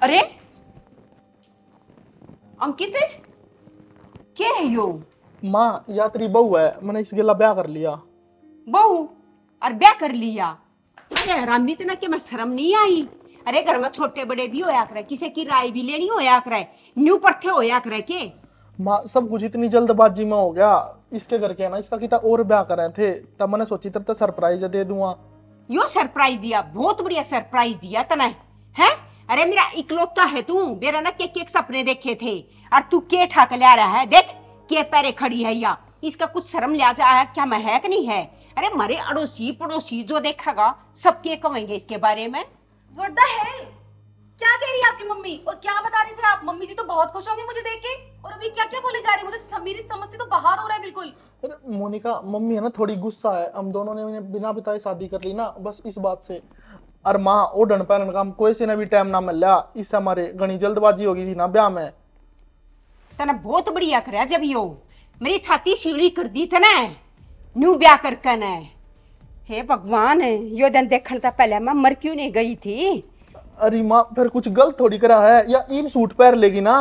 अरे अंकित क्या है यो? माँ यात्री बहू है, मैंने इस गिला ब्याह कर लिया। बहू और ब्याह कर लिया? अरे हरामी इतना कि मैं शर्म नहीं आई। अरे घर में छोटे बड़े भी होया करे, किसी की राय भी लेनी होया करे, न्यू परथे होया करे के। माँ सब कुछ इतनी जल्दबाजी में हो गया। इसके घर के ना इसका कितना और ब्याह कर रहे थे, तब मैंने सोची तेरे तो सरप्राइज दे दूंगा। यो सरप्राइज दिया, बहुत बढ़िया सरप्राइज दिया तने है। अरे मेरा इकलौता है तू, मेरा ना के सपने देखे थे और तू के ठाक ले रहा है। देख के पैरे खड़ी है या इसका कुछ शर्म लिहाजा है क्या? मैं है कि नहीं है? अरे हमारे अड़ोसी पड़ोसी जो देखेगा सब के कहेंगे इसके बारे में। What the hell? क्या कह रही है आपकी मम्मी और क्या बता रही थे आप? मम्मी जी तो बहुत खुश होंगे मुझे देख के। और अभी क्या क्या बोले जा रही है, मुझे मेरी समझ से तो बाहर हो रहा है बिल्कुल। अरे मोनिका मम्मी है ना थोड़ी गुस्सा है, हम दोनों ने बिना बताए शादी कर ली ना, बस इस बात से। और माँ ओ डन पैन काम कोई से ने भी टाइम ना मिला, इससे हमारे घनी जल्दबाजी हो गई थी ना ब्याह में। तना बहुत बढ़िया करे जब यो मेरी छाती सीढ़ी कर दी थे ना न्यू ब्याह करके न। हे भगवान, यो दिन देखने से पहले मैं मर क्यों नहीं गई थी? अरे माँ फिर कुछ गलत थोड़ी करा है, या इन सूट पहन लेगी ना।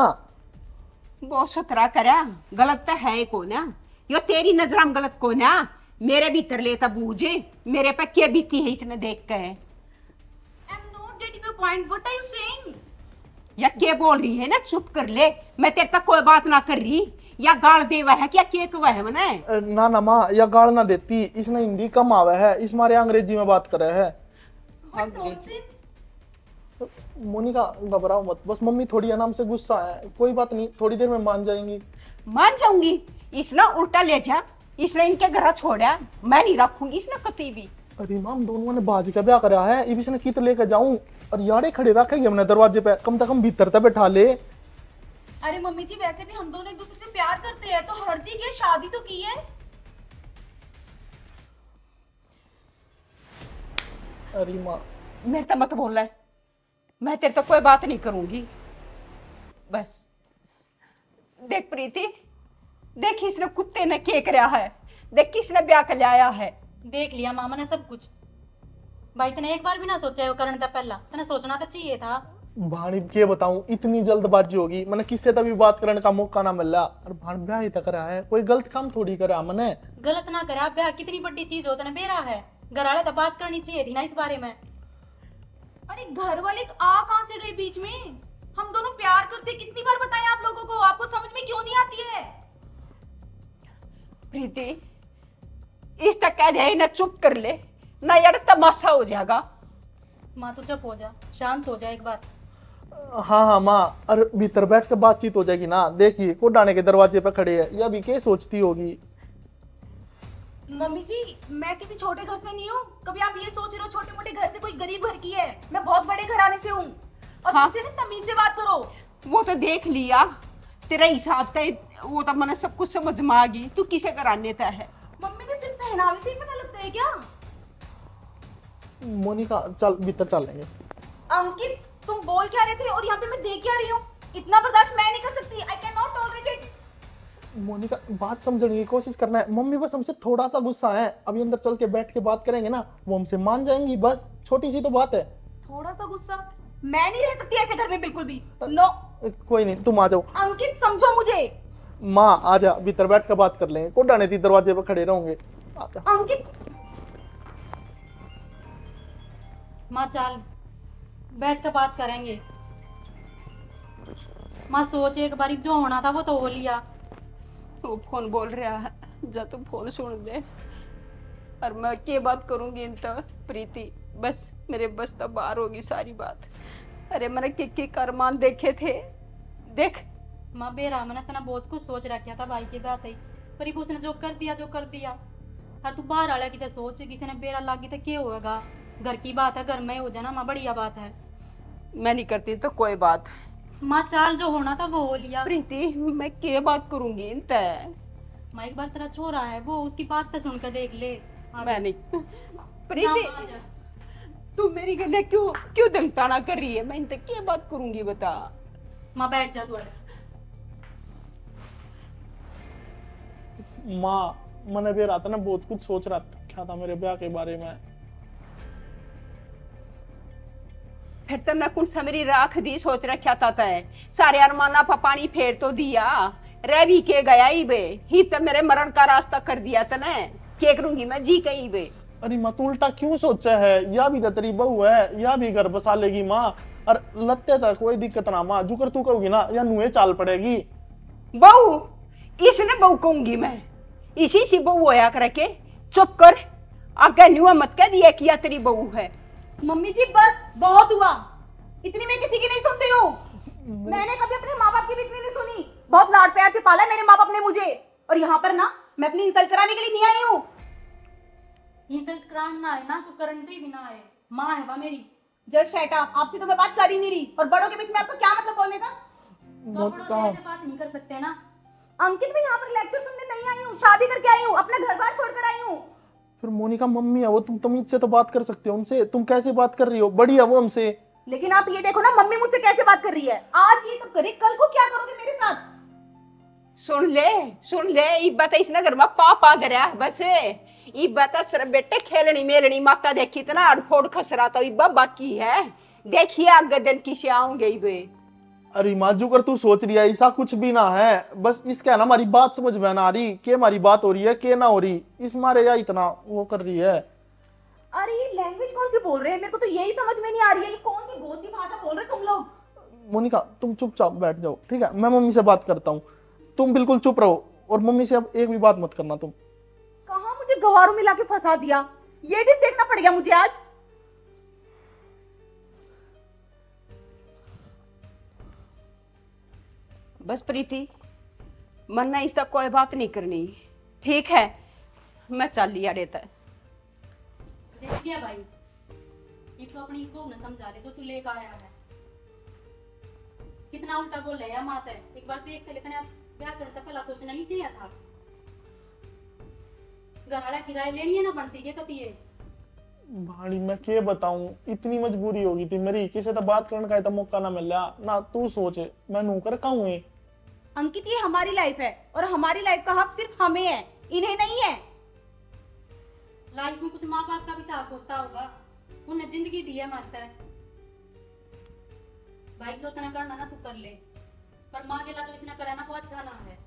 बहुत सुथरा करा, गलत तो है को ना। यो तेरी नजर में गलत को ना, मेरे भीतर लेता बूझे मेरे पे क्या बीती है इसने देख के। I'm not getting your point. What are you saying? या क्या बोल रही है ना, चुप कर ले, मैं तेरे तक कोई बात ना कर रही। या गाल देवा है क्या केक वह है मने? ना ना माँ या गाल ना देती, इसने हिंदी कम आवे है, इस मारे अंग्रेजी में बात करे है। What nonsense? मोनिका घबराओ मत, बस मम्मी थोड़ी आराम से गुस्सा है, कोई बात नहीं, थोड़ी देर में मान जाएंगी। मान जाऊंगी? इसने उल्टा ले जा, इसने इनके घर छोड़ा, मैं नहीं रखूंगी इसने कती भी। अरे माम दोनों ने बाज का ब्याह करा है, इब इसने कित लेकर जाऊं, और यारे खड़े रखेंगे हमने दरवाजे पे, कम से कम भीतर तक बैठा ले। अरे मम्मी जी वैसे भी हम दोनों एक दूसरे से प्यार करते हैं तो हर जी के शादी तो की है। अरे माँ मेरे तो मत बोल रहा है, मैं तेरे तो कोई बात नहीं करूंगी बस। देख प्रीति, देख इसने कुत्ते ने केक रहा है, देख किसने ब्याह कर लाया है। देख लिया मामा ने सब कुछ। भाई तने एक बार भी ना सोचा है करने था, पहला तने सोचना तो चाहिए था। भाणी के बताऊं इतनी जल्दबाजी होगी, मैंने किससे तभी बात करने का मौका ना मिला, और भाण ब्याह ही तक रहा है, कोई गलत काम थोड़ी करा मैंने। गलत ना करा, ब्याह कितनी बड़ी चीज हो, तने बेरा है, घर वाले तो बात करनी चाहिए थी ना इस बारे में। अरे घर वाले आ कहां से गए बीच में? हम दोनों प्यार करते, कितनी बार बताएं आप लोगों को, आपको समझ में क्यों नहीं आती है? प्रीति इस तक कह दे ना, चुप कर ले ना यार, तमाशा हो जाएगा। माँ तू चुप हो जा, शांत हो जा एक बार। हाँ हाँ माँ, अरे भीतर बैठ के बातचीत हो जाएगी ना। देखिए कोडाने के दरवाजे पे खड़े है, या भी क्या सोचती होगी। मम्मी जी मैं किसी छोटे घर से नहीं हूँ, कभी आप ये सोच रहे हो छोटे मोटे घर से, कोई गरीब घर की है, मैं बहुत बड़े घराने से हूँ। और हाँ। मुझसे ना तमीज से बात करो। वो तो देख लिया, तेरा हिसाब था वो तो मैंने सब कुछ समझ में आ गई, तू किसे कराने था है। मम्मी को सिर्फ पहनावे से ही पता लगता है क्या? मोनिका चल भीतर चलेंगे। अंकित तुम बोल क्या रहे थे और यहाँ पे मैं देख क्या रही हूँ? इतना बर्दाश्त मैं नहीं कर सकती। I can not tolerate it. Monica बात समझने की कोशिश करना है, मम्मी बस हमसे थोड़ा सा गुस्सा है, अभी अंदर चल के बैठ के बात करेंगे ना, वो हमसे मान जाएंगी, बस छोटी सी तो बात है। थोड़ा सा गुस्सा? मैं नहीं रह सकती ऐसे घर में बिल्कुल भी। नो कोई नहीं तुम आ जाओ। अंकित समझो मुझे। माँ आ जा, भीतर बैठ कर बात कर लेंगे, कोडाने थी दरवाजे पे खड़े रहोगे। अंकित माँ चल बैठ कर बात करेंगे। माँ सोच एक बारी जो होना था वो तो हो लिया। वो फोन बोल रहा है, जा तू फोन सुन दे, और मैं क्या बात करूंगी इन तक प्रीति, बस मेरे बस तब बाहर होगी सारी बात। अरे मैंने के करमान देखे थे, देख। माँ बेरा मैंने तना बहुत कुछ सोच रखा था भाई के बात ही, पर उसने जो कर दिया। और तू बाहर आया कि सोच, किसी ने बेरा लागी तो क्या होगा, घर की बात है, घर में हो जाना माँ, बढ़िया बात है। मैं नहीं करती तो कोई बात। माँ चाल जो होना था वो हो लिया। प्रीति मैं क्या बात करूंगी इन तक? माँ एक बार तेरा छोरा है वो, उसकी बात तो सुनकर देख ले। मैं नहीं। प्रीति तू मेरी गले क्यों दंगताना कर रही है? मैं इन तक क्या बात करूंगी बता। माँ बैठ जा तू। माँ मैंने भी रात ना बहुत कुछ सोच रहा था, क्या था मेरे ब्याह के बारे में। फिर तो न कुछ समरी राख दी सोच रखा था तय सारे अरमाना पर पानी फेर तो दिया रह भी के गया ही बे ही तो मेरे मरण का रास्ता कर दिया तने के करूंगी मैं जी कही बे। अरे माँ तू उल्टा क्यों सोचा है, या भी तो तेरी बहू है, या भी घर बसा लेगी माँ। और लत्ते तक कोई दिक्कत ना माँ, जो कर तू कहोगी ना या नुए चाल पड़ेगी। बहू इसने बहू कहूंगी मैं, इसी से बहू होया करके चुप कर आगे नुआ मत कह दिया कि या तेरी बहू है। मम्मी जी बस बहुत हुआ, इतनी मैं किसी की नहीं सुनती हूँ। मैंने कभी अपने माँ बाप की भी इतनी नहीं सुनी, बहुत लाड प्यार से पाला मेरे माँ बाप ने मुझे, और यहाँ पर ना मैं अपनी इंसल्ट कराने के लिए नहीं आई हूँ। इंसल्ट कराना है ना तो करंटी भी ना है, माँ है वह मेरी। जस्ट शट अप, आपसे तो मैं बात कर ही नहीं रही, और बड़ों के बीच में आपको क्या मतलब बोलने का? तो बड़ों से ऐसे बात नहीं कर सकते ना। अंकित मैं यहाँ पर लेक्चर सुनने नहीं आई हूँ, शादी करके आई हूँ, अपना घर बार छोड़कर आई हूँ। फिर मोनिका मम्मी है वो, तुम तमीज से तो बात कर सकते हो उनसे, तुम कैसे बात कर रही हो, बड़ी है वो हमसे। लेकिन आप ये देखो ना मम्मी मुझसे कैसे बात कर रही है, आज ये सब करे कल को क्या करोगे मेरे साथ? सुन ले ई बात इस नगर में पापा गया बस ई बात सर बेटे खेलनी मेलनी माता देखी तना अड़फोड़ खसरा तो ई बाकी है, देखिए आगे दिन किसे आऊंगे वे। अरे माजू कर तू सोच रही है ऐसा कुछ भी ना है, बस इसका ना हमारी बात समझ में ना आ रही के हमारी बात हो रही है के ना हो रही, इस मारे या इतना वो कर रही है। अरे ये लैंग्वेज कौन सी बोल रहे हैं, मेरे को तो यही समझ में नहीं आ रही है, ये कौन सी गोसी भाषा बोल रहे तुम लोग? मोनिका तुम चुपचाप बैठ जाओ, ठीक है, मैं मम्मी से बात करता हूँ, तुम बिल्कुल चुप रहो और मम्मी से अब एक भी बात मत करना तुम। कहाँ मुझे गवारों में लाके फंसा दिया, ये दिन देखना पड़ गया मुझे आज। बस प्रीति मन्ना इस तक कोई बात नहीं करनी, ठीक है मैं चल लिया रहता है। देख लिया भाई, ये तो अपनी को न समझा ले जो तू लेकर आया है, कितना उल्टा बोल रहा है माता है। एक बार देख ले लेकिन ब्याह करता पहला सोचना नहीं चाहिए था, घर वाला किराए लेनी है ना बनती के कती है। भाड़ी मैं क्या बताऊं, इतनी मजबूरी होगी थी मेरी, किसी से बात करने का तो मौका ना मिला ना, तू सोचे मैं नौकर कहूँ। अंकित ये हमारी लाइफ है और हमारी लाइफ का हक सिर्फ हमें है, इन्हें नहीं है। लाइफ में कुछ माँ बाप का भी तो हक होता होगा, उन्हें जिंदगी दी है माता है। भाई जो तना करना ना तू कर ले, पर माँ के ला जो इसने करा ना वो अच्छा ना है।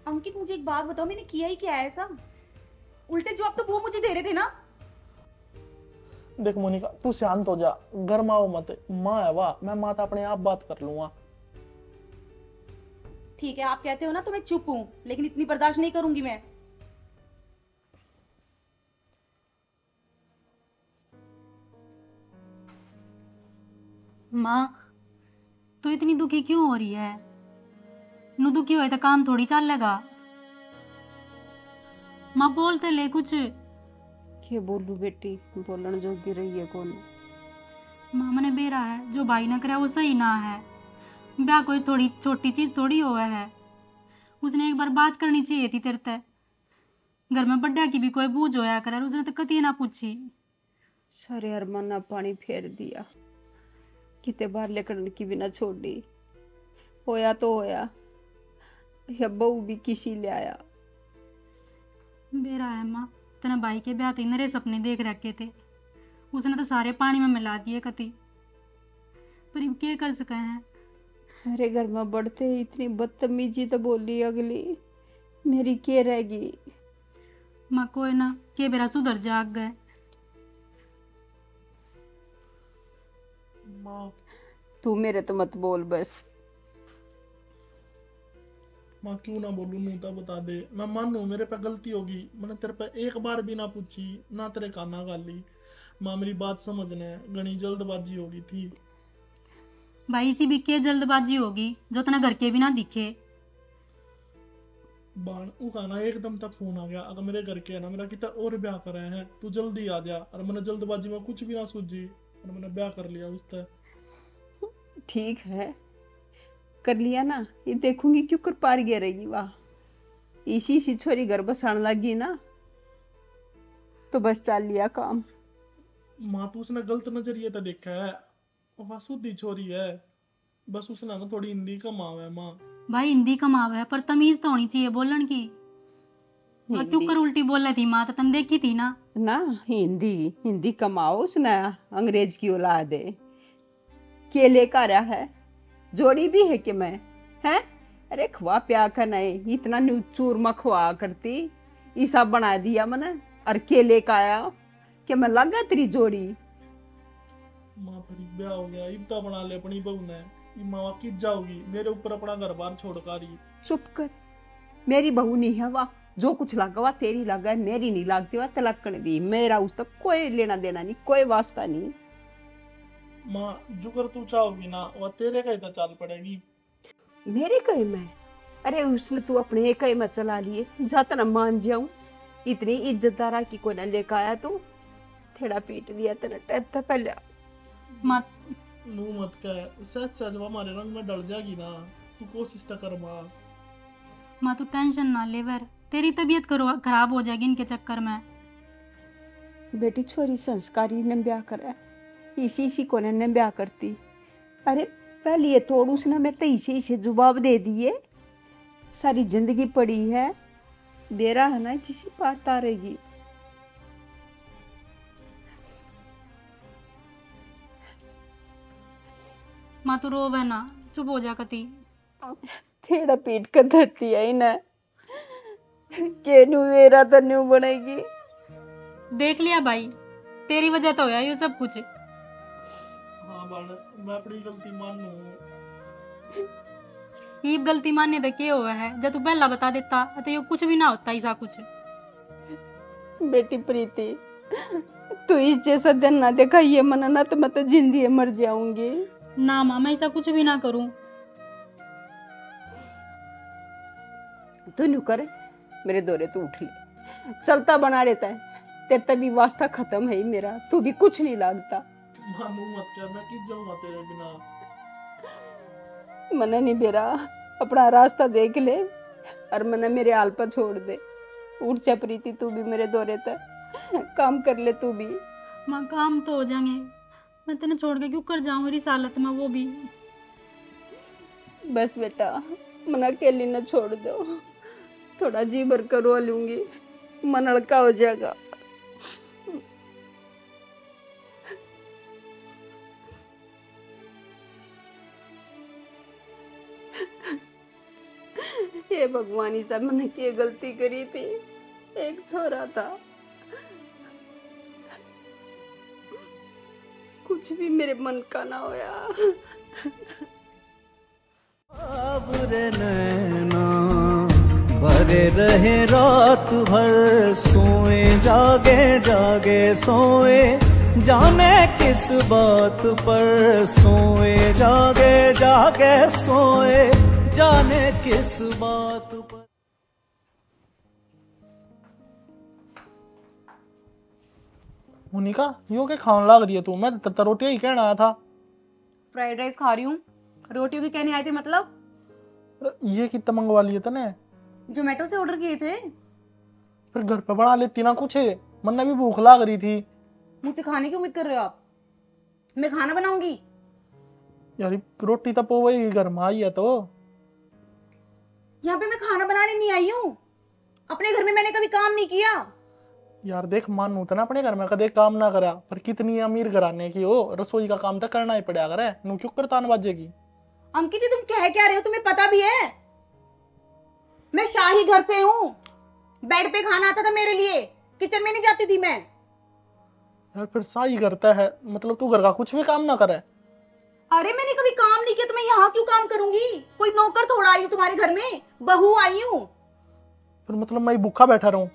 अंकित मुझे एक बात बताओ, मैंने किया ही क्या है ऐसा? उल्टे जवाब तो वो मुझे दे रहे थे ना। देख मोनिका तू शांत हो जा, गरमाओ मत, माँ है वाह, मैं माता अपने आप बात कर लूंगा। ठीक है आप कहते हो ना तो मैं चुप हूं, लेकिन इतनी बर्दाश्त नहीं करूंगी मैं। माँ तू इतनी दुखी क्यों हो रही है? नू दुखी होए तो काम थोड़ी चलेगा। माँ बोलते ले कुछ। के बोलू बेटी, बोलन जोगी रही है कौन? माँ मने बेरा है जो भाई ना करे वो सही ना है, ब्याह कोई थोड़ी छोटी चीज थोड़ी हुआ है, उसने एक बार बात करनी चाहिए थी तेरे ते। घर में बड्डा की भी कोई बूझ होया करे, उसने तो कती ना पूछी। सारे अरमाना पानी फेर दिया, किते बाहर लेकर की बिना छोड़ दी, होया तो होया, या बहू भी किसी ले आया। बेरा है माँ, तेने भाई के ब्याह नरे सपने देख रखे थे, उसने तो सारे पानी में मिला दिए कती, पर अब क्या कर सके हैं। मेरे घर में बढ़ते ही इतनी बदतमीजी तो बोली अगली, मेरी के रहेगी? माँ कोई ना, के बेरा सुधर जाग गए। माँ तू मेरे तो मत बोल बस। माँ क्यों ना बोलूं, नूता बता दे, मैं मानू मेरे पे गलती होगी, मैंने तेरे पे एक बार भी ना पूछी ना तेरे काना गाली। माँ मेरी बात समझने, घनी जल्दबाजी होगी थी। भाई इसी भी के जल्दबाजी होगी जो तना घर के भी ना दिखे। बाण उखाना एकदम तक फोन आ गया, अगर मेरे घर के है ना मेरा कितना और ब्याह कर रहे हैं, तू जल्दी आ जा। और मैंने जल्दबाजी में कुछ भी ना सूझी और मैंने ब्याह कर लिया उससे। ठीक है कर लिया ना, ये देखूंगी क्यों कर पार गया रहेगी। वाह इसी सी छोरी घर बसाने लगी ना तो बस चल लिया काम। माँ तू उसने गलत नजरिए तो देखा है, वह शुद्धि छोरी है, बस उसने ना थोड़ी हिंदी कम आवे। माँ भाई हिंदी कमावे है पर तमीज तो होनी चाहिए बोलन की। क्यों कर उल्टी बोल रही थी माँ? तो तन देखी थी ना। ना हिंदी हिंदी कमाओ, उसने अंग्रेज की औलाद है। केले का रहा है, जोड़ी भी है कि मैं है। अरे खवा प्या कर नहीं, इतना न्यू चूरमा खवा करती, ईसा बना दिया मैंने। और केले का आया कि मैं लगा तेरी जोड़ी। माँ फिर ब्याह हो गया, इब्ता बना ले अपनी बहू ने। ये माँ किस जाओगी मेरे ऊपर अपना घर बार छोड़ कर ही। चुप कर, मेरी बहू नहीं है वाह। जो कुछ लगा हुआ तेरी लगा है, मेरी नहीं लगती हुआ तलकन भी। मेरा उस तक कोई लेना देना नहीं, कोई वास्ता नहीं। माँ जुकर तू चाहोगी ना वह तेरे का ही तो चाल पड़ेगी। मेरे कहे में? अरे उसने तू अपने एक ही में चला लिए, जाता ना मान जाऊं। इतनी इज्जतदारा की कोई ना लेकर आया तू, थेड़ा पीट दिया तेरा टैप था पहले। माँ नू मत कह, सच सच वो हमारे रंग में डल जाएगी ना। तू कोशिश तो कर माँ। तू टेंशन ना ले वर, तेरी तबीयत खराब हो जाएगी इनके चक्कर में। बेटी छोरी संस्कारी ने ब्याह करा, इसी को ने ब्याह करती। अरे पहले ये तोड़ उसने मेरे तो इसे जवाब दे दिए। सारी जिंदगी पड़ी है, बेरा है ना जिसी पार तारेगी। माँ तू रोवे ना, चुप हो जा कती। थेड़ा पीट कर धरती है ना के न्यू मेरा तो न्यू बनेगी। देख लिया भाई, तेरी वजह तो होया ये सब कुछ। हाँ बाण, मैं अपनी गलती मानू। ये गलती मानने तो क्या हुआ है? जब तू पहला बता देता तो ये कुछ भी ना होता ऐसा कुछ। बेटी प्रीति, तू इस जैसा दिन ना देखा ये मना ना तो मैं तो जिंदगी मर जाऊंगी। ना माँ, मैं ऐसा कुछ भी ना करूं। तू न्यू करे मेरे दौरे तू उठ ले, चलता बना देता है। तेरे तभी वास्ता खत्म है ही मेरा, तू भी कुछ नहीं लागता। मानू मत क्या, मैं किस जाऊंगा तेरे बिना। मना नहीं बेरा, अपना रास्ता देख ले और मना मेरे हाल पर छोड़ दे। उठ जा प्रीति, तू भी मेरे दौरे तक काम कर ले तू भी। माँ काम तो हो जाएंगे, मैं तेने छोड़ के क्यों कर जाऊं इस हालत में, वो भी। बस बेटा मना अकेली न छोड़ दो, थोड़ा जी भर कर रो लूंगी, मन हल्का हो जाएगा। हे भगवान, ही सब मैंने क्या गलती करी थी। एक छोरा था, कुछ भी मेरे मन का ना होया। बुरे नैना भरे रहे रात भर, सोए जागे जागे सोए, जाने किस बात पर। सोए जागे जागे सोए, जाने किस बात पर। मोनिका यो के खाने लग रही है तू? मैं तो रोटियां ही कहना आया था। फ्राइड राइस खा रही हूँ, रोटियों की कहने आए थे मतलब? ये कितना मंगवा लिए तने? जोमेटो से ऑर्डर किए थे। फिर घर पे बना लेती ना कुछ, मन भी भूख लग रही थी। मुझसे खाने की उम्मीद कर रहे हो आप? मैं खाना बनाऊंगी? यार रोटी तो पोवे घर में आई है तो। यहाँ पे मैं खाना बनाने नहीं आई हूँ, अपने घर में मैंने कभी काम नहीं किया। यार देख, मानू तो ना अपने घर में कदे काम ना करा, पर कितनी अमीर घराने की हो, रसोई का काम तो करना ही पड़ा करे। नू क्यों कर तान बाजेगी? अंकित तुम कह क्या रहे हो? तुम्हें पता भी है मैं शाही घर से हूँ, बेड पे खाना आता था मेरे लिए, किचन में नहीं जाती थी मैं। यार फिर शाही करता है मतलब तू घर का कुछ भी काम ना करे? अरे मैंने कभी काम नहीं किया तो मैं यहाँ क्यों काम करूंगी? कोई नौकर थोड़ा आई हूँ तुम्हारे घर में, बहू आई हूँ। फिर मतलब मैं भूखा बैठा रहूं?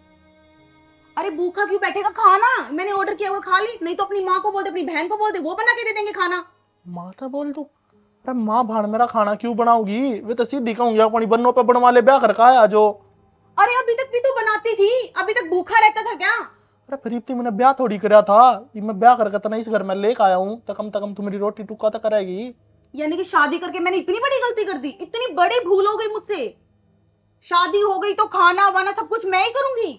अरे भूखा क्यों बैठेगा? खाना मैंने ऑर्डर किया हुआ खा ली, नहीं तो अपनी माँ को बोल दे, अपनी बहन को बोल दे, वो बना के दे देंगे खाना। माता बोल तू? अरे माँ भाड़ मेरा खाना क्यों बनाऊगी? वे तो सीधी कहूंगी अपनी बन्नों पे बनवा ले, ब्याह कर का आया जो। अरे अभी तक भी तो बनाती थी, अभी तक भूखा रहता था क्या? अरे फरीब मैंने ब्याह थोड़ी करा था, ये मैं ब्याह करके तो इस घर में लेकर आया हूँ, तो कम तू मेरी रोटी टुक्का तो करेगी। यानी कि शादी करके मैंने इतनी बड़ी गलती कर दी, इतनी बड़ी भूल हो गई मुझसे। शादी हो गई तो खाना वाना सब कुछ मैं ही करूंगी?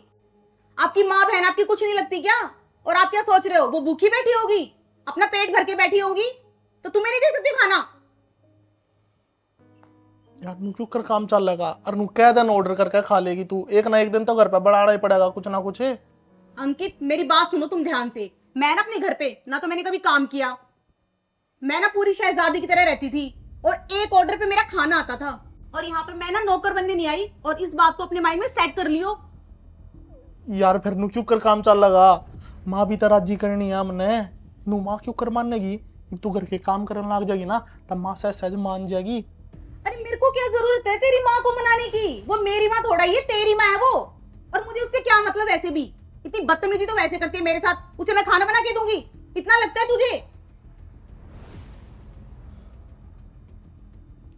आपकी माँ बहन आपकी कुछ नहीं लगती क्या? और आप क्या सोच रहे हो वो भूखी बैठी होगी, अपना पेट भर के बैठी होगी, तो तुम्हें नहीं दे सकती खाना? यार नू क्यों कर काम चल लेगा और नू कह दिन ऑर्डर करके खा लेगी तू, एक ना एक दिन तो घर पे बनाना ही पड़ेगा कुछ ना कुछ। अंकित मेरी बात सुनो तुम ध्यान से। मैं ना अपने घर पे ना तो मैंने कभी काम किया, मैं ना पूरी शहजादी की तरह रहती थी और एक ऑर्डर पे मेरा खाना आता था। और यहाँ पर मैं ना नौकर बनने नहीं आई, और इस बात को अपने माइंड में सेट कर लियो। यार फिर नू क्यों कर काम चल लगा, माँ भी तो राजी करनी है हमने। नू माँ क्यों कर मानेगी, तू घर के काम करने लग जाएगी ना तब माँ सहज मान जाएगी। अरे मेरे को क्या जरूरत है तेरी माँ को मनाने की, वो मेरी माँ थोड़ा ही है, तेरी माँ है वो। और मुझे उससे क्या मतलब, वैसे भी इतनी बदतमीजी तो वैसे करती है मेरे साथ, उसे मैं खाना बना के दूंगी, इतना लगता है तुझे?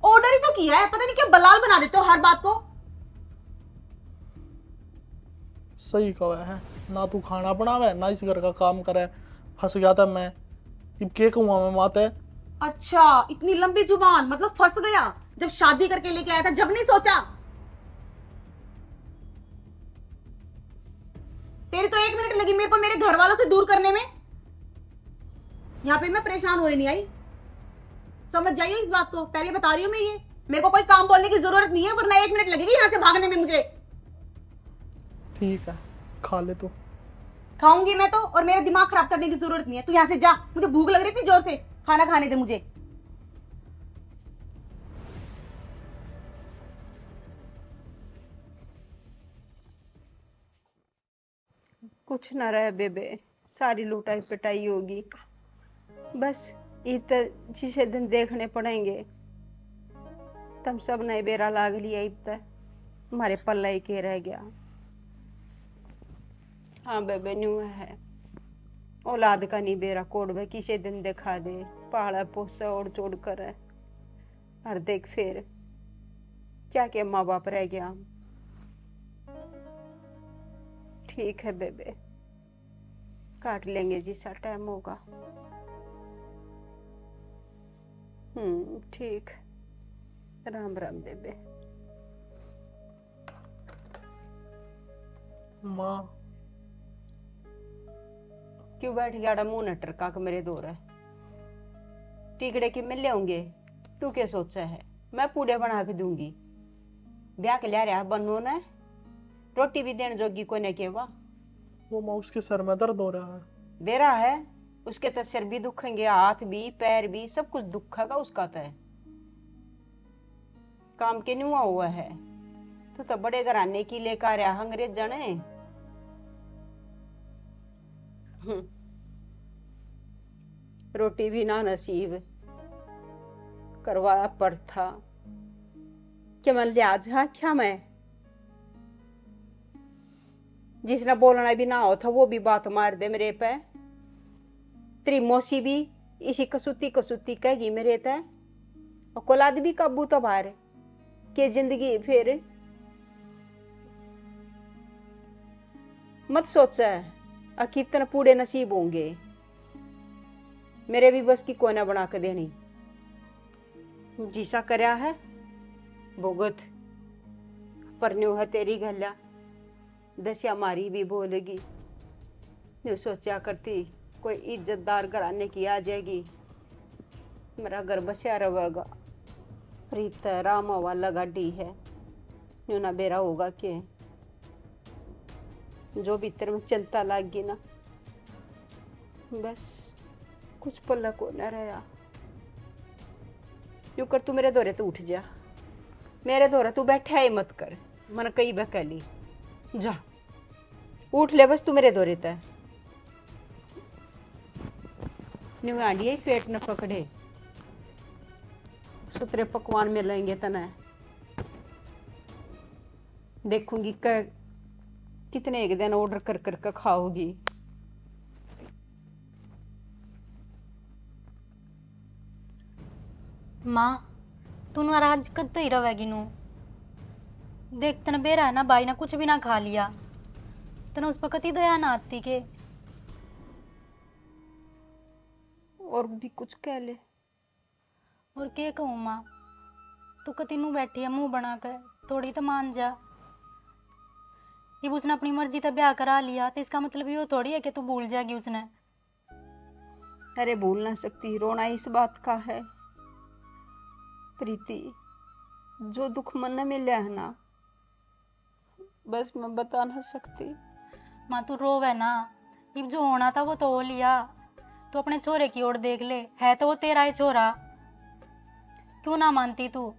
ऑर्डर ही तो किया है, पता नहीं क्या बलाल बना देते हो हर बात को। सही कहा है, ना तू खाना बनावे ना इस घर का काम करे, फंस गया था मैं। अब के कहूँ मैं माते। अच्छा इतनी लंबी जुबान, मतलब फंस गया। जब शादी करके लेके आया था जब नहीं सोचा? तेरी तो 1 मिनट लगी मेरे को मेरे घर वालों से दूर करने में। यहाँ पे मैं परेशान होने नहीं आई, समझ जाइए इस बात को, पहले बता रही हूँ मैं। ये मेरे को कोई काम बोलने की जरूरत नहीं है, वरना 1 मिनट लगेगी यहाँ से भागने में मुझे। ठीक है खा ले तू। खाऊंगी मैं तो, और मेरा दिमाग खराब करने की जरूरत नहीं है। तू यहाँ से जा, मुझे भूख लग रही थी जोर से, खाना खाने दे मुझे। कुछ ना रहे बेबे, सारी लुटाई पिटाई होगी। बस ईद जिसे दिन देखने पड़ेंगे, तम सब नए बेरा लाग लिया। ईद तक हमारे पल्ला ही के रह गया। हाँ बेबे न्यू है, औलाद का नहीं बेरा कोड में किसी दिन दिखा दे, पहाड़ा पोसा ओढ़ चोड़ कर है। और देख फिर क्या क्या माँ बाप रह गया। ठीक है बेबे, काट लेंगे जिसा टाइम होगा। ठीक, राम राम बेबे। माँ क्यों बैठ गया मुंह न टरका के मेरे दौर है? टिकड़े कि मैं ले आऊंगे, तू क्या सोचा है? मैं पूड़े बना के दूंगी। ब्याह के लिया रहा बनो ने, रोटी भी देने जोगी को ने केवा। वो माँ उसके सर में दर्द हो रहा है। बेरा है उसके तो सिर भी दुखेंगे, हाथ भी पैर भी सब कुछ दुखेगा उसका तो। काम के नहीं हुआ है तो बड़े घराने की लेकर आ रहा अंग्रेज जाने। रोटी भी ना नसीब, करवाया पर था कि मैं लिहाज हा क्या मैं, जिसने बोलना भी ना हो था वो भी बात मार दे मेरे पे। तेरी मौसी भी इसी कसूती कसूती कहेगी मेरे ते, और कोलाद भी काबू तो बाहर के जिंदगी फिर मत सोच अकीब तना पूरे नसीब होंगे, मेरे भी बस की कोना बना के देनी। जिसा करया है भुगत, पर न्यू है तेरी गला दसिया मारी भी बोलेगी। न्यू सोचा करती कोई इज्जतदार घराने की आ जाएगी, मेरा घर बसिया रहेगा। रीत राम वाला गाड़ी है, न्यू ना बेरा होगा के जो भी तेरे में चिंता लागी ना, बस कुछ पल्ला को न रहा। यूं कर तू मेरे दौरे तो उठ जा, मेरे दौरे तू बैठा ही मत कर, मन कई बकली जा उठ ले बस तू मेरे दौरे तय। न्यू आंडिया पेट न पकड़े, सुतरे पकवान मिलेंगे तना, देखूंगी कितने एक दिन ऑर्डर कर कर खाओगी। माँ तू नाराज कद ही रहेगी नू, देख तना बेरा है ना भाई ना कुछ भी ना खा लिया, तना उस पर कति दया ना आती के। और भी कुछ कह ले। और क्या कहूँ माँ, तू कति नू बैठी है मुंह बना कर, थोड़ी तो मान जा। ये उसने अपनी मर्जी तक ब्याह करा लिया तो इसका मतलब ये थोड़ी है कि तू भूल जाएगी उसने। अरे भूल ना सकती, रोना इस बात का है प्रीति, जो दुख मन में मिला है ना, बस मैं बता ना सकती। माँ तू रोवे ना, अब जो होना था वो तो हो लिया। तू अपने छोरे की ओर देख ले, है तो वो तेरा ही छोरा। क्यों ना मानती तू?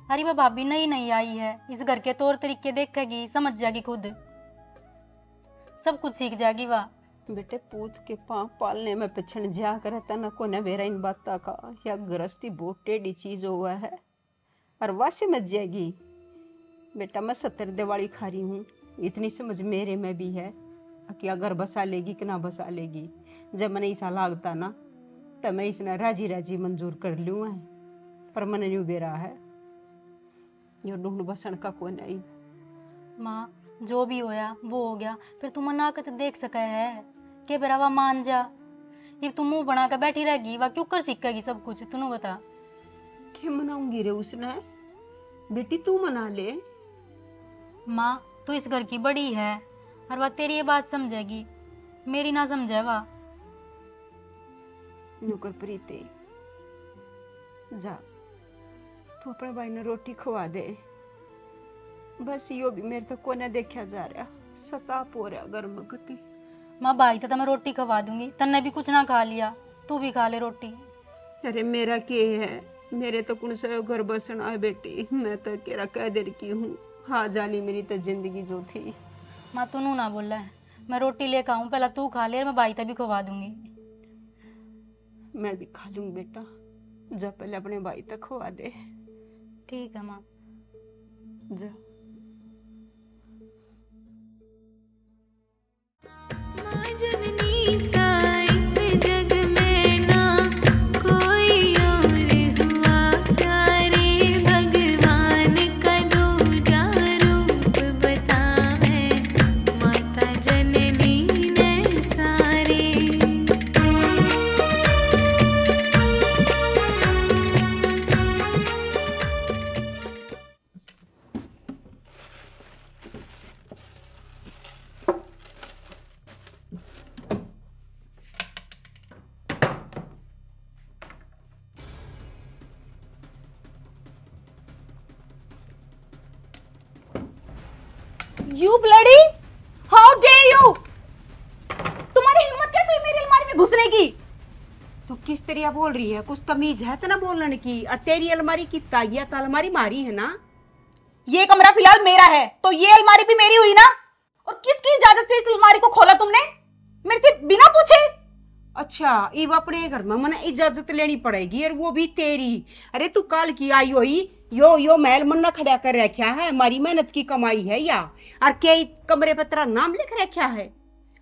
अरे वो भाभी नई नई आई है, इस घर के तौर तरीके देखेगी, समझ जाएगी, खुद सब कुछ सीख जाएगी। वाह बेटे, पूत के पाँव पालने में पिछड़ जा कर तना को न बेरा इन बात का, या गृहस्थी बहुत टेढ़ी चीज हुआ है और वाह समझ जाएगी। बेटा मैं 70 दिवाली खा रही हूँ, इतनी समझ मेरे में भी है कि अगर बसा लेगी कि ना बसा लेगी। जब मैंने ऐसा लागता ना तब मैं इसने राजी राजी मंजूर कर लूँ है, पर मन नहीं बेरा है यो ढूंढ बसन का को नहीं। माँ जो भी होया वो हो गया, फिर तू मना कर देख सका है के बेरावा मान जा। ये तू मुंह बना कर बैठी रहेगी, वह क्यों कर सीखेगी सब कुछ? तू बता। क्या मनाऊंगी रे उसने? बेटी तू मना ले। माँ तू इस घर की बड़ी है और वह तेरी ये बात समझेगी, मेरी ना समझे। वाह नुकर प्रीति जा, तू अपने भाई ने रोटी खवा दे। बस यो भी मेरे तो को न देखा जा रहा, सताप हो रहा गर्म गति। माँ भाई तो मैं रोटी खवा दूंगी, तन्ने भी कुछ ना खा लिया, तू भी खा ले रोटी। अरे मेरा के है, मेरे तो कुछ से घर बसना है बेटी, मैं तो केरा कह देर की हूँ। हाँ जानी मेरी तो जिंदगी जो थी। माँ तू ना बोला है, मैं रोटी लेकर आऊँ, पहला तू खा ले और मैं भाई तभी खवा दूंगी। मैं भी खा लूँ बेटा, जा पहले अपने भाई तक खवा दे। ठीक है माँ जा। जननी साई से जग में ना कोई और हुआ, प्यारे भगवान का दूजा रूप बतावे, माता जननी ने सारे। You bloody! How dare you! तुम्हारी हिम्मत कैसे हुई मेरी अलमारी में घुसने की? तू किस तरह बोल रही है? कुछ तमीज है तना बोलने की? और तेरी अलमारी की तागिया तो अलमारी मारी है ना? ये कमरा फिलहाल मेरा है, तो ये अलमारी भी मेरी हुई ना? और किसकी इजाजत से इस अलमारी को खोला तुमने? मेरे से बिना पूछे? अच्छा, इब अपने घर में मना इजाजत लेनी पड़ेगी, और वो भी तेरी। अरे तू काल की आई हुई, यो महल मन्ना खड़ा कर रखा है, हमारी मेहनत की कमाई है या? और क्या कमरे पर तेरा नाम लिख रखा है?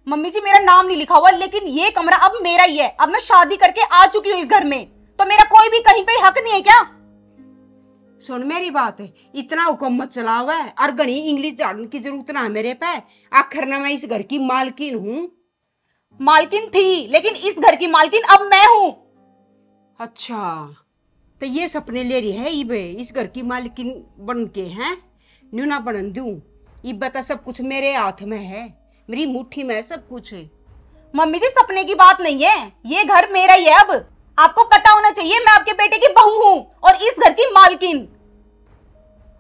मम्मी जी मेरा नाम नहीं लिखा हुआ, लेकिन ये कमरा अब मेरा ही है। अब मैं शादी करके आ चुकी हूँ इस घर में, तो मेरा कोई भी कहीं पे हक नहीं है क्या? सुन मेरी बात है, इतना हुक्म मत चलाओ है, और घनी इंग्लिश झाड़ने की जरूरत ना है मेरे पे। आखिर ना मैं इस घर की मालकिन हूँ। मालकिन थी, लेकिन इस घर की मालकिन अब मैं हूँ। अच्छा, तो ये सपने ले रही है इबे इस घर की मालकिन बन के? हैं न्यू ना बनन दूं? इब बता, सब कुछ मेरे हाथ में है, मेरी मुट्ठी में सब कुछ है। मम्मी जी सपने की बात नहीं है, ये घर मेरा ही है। अब आपको पता होना चाहिए मैं आपके बेटे की बहू हूँ और इस घर की मालकिन।